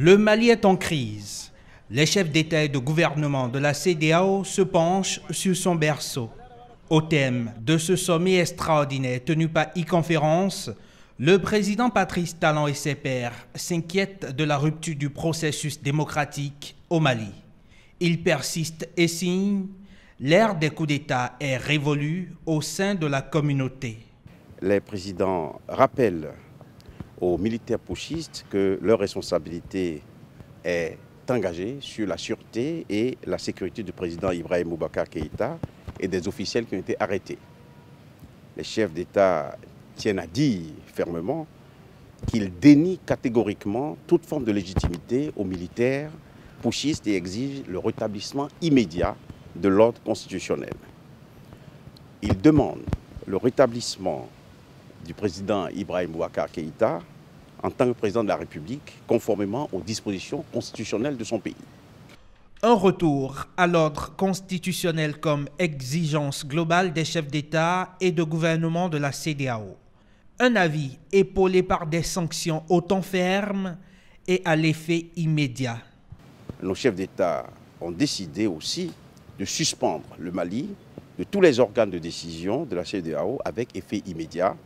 Le Mali est en crise. Les chefs d'État et de gouvernement de la CEDEAO se penchent sur son berceau. Au thème de ce sommet extraordinaire tenu par e-conférence, le président Patrice Talon et ses pairs s'inquiètent de la rupture du processus démocratique au Mali. Ils persistent et signent, l'ère des coups d'État est révolue au sein de la communauté. Les présidents rappellent aux militaires putschistes que leur responsabilité est engagée sur la sûreté et la sécurité du président Ibrahim Boubacar Keïta et des officiels qui ont été arrêtés. Les chefs d'État tiennent à dire fermement qu'ils dénient catégoriquement toute forme de légitimité aux militaires putschistes et exigent le rétablissement immédiat de l'ordre constitutionnel. Ils demandent le rétablissement du président Ibrahim Boubacar Keïta en tant que président de la République, conformément aux dispositions constitutionnelles de son pays. Un retour à l'ordre constitutionnel comme exigence globale des chefs d'État et de gouvernement de la CEDEAO. Un avis épaulé par des sanctions autant fermes et à l'effet immédiat. Nos chefs d'État ont décidé aussi de suspendre le Mali de tous les organes de décision de la CEDEAO avec effet immédiat,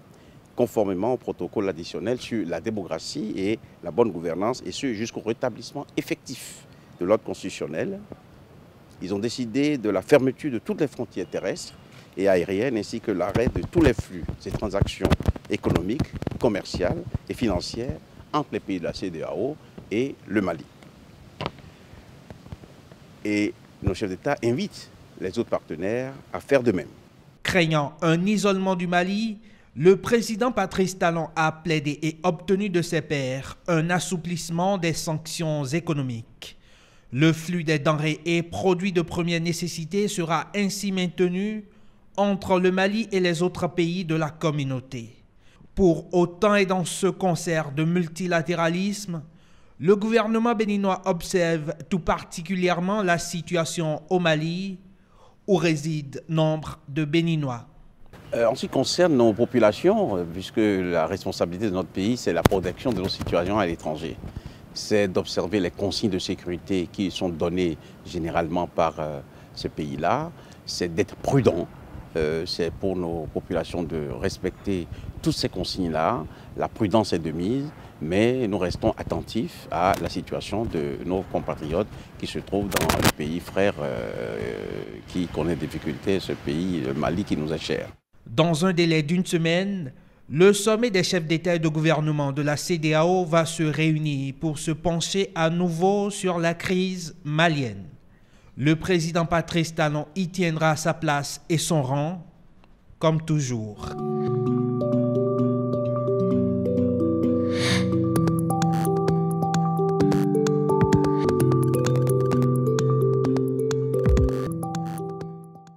conformément au protocole additionnel sur la démocratie et la bonne gouvernance, et ce jusqu'au rétablissement effectif de l'ordre constitutionnel. Ils ont décidé de la fermeture de toutes les frontières terrestres et aériennes, ainsi que l'arrêt de tous les flux et transactions économiques, commerciales et financières entre les pays de la CEDEAO et le Mali. Et nos chefs d'État invitent les autres partenaires à faire de même. Craignant un isolement du Mali, le président Patrice Talon a plaidé et obtenu de ses pairs un assouplissement des sanctions économiques. Le flux des denrées et produits de première nécessité sera ainsi maintenu entre le Mali et les autres pays de la communauté. Pour autant et dans ce concert de multilatéralisme, le gouvernement béninois observe tout particulièrement la situation au Mali, où résident nombre de Béninois. En ce qui concerne nos populations, puisque la responsabilité de notre pays, c'est la protection de nos citoyens à l'étranger, c'est d'observer les consignes de sécurité qui sont données généralement par ce pays-là, c'est d'être prudent, c'est pour nos populations de respecter toutes ces consignes-là. La prudence est de mise, mais nous restons attentifs à la situation de nos compatriotes qui se trouvent dans le pays frère qui connaît des difficultés, ce pays, le Mali, qui nous est cher. Dans un délai d'une semaine, le sommet des chefs d'État et de gouvernement de la CEDEAO va se réunir pour se pencher à nouveau sur la crise malienne. Le président Patrice Talon y tiendra sa place et son rang, comme toujours.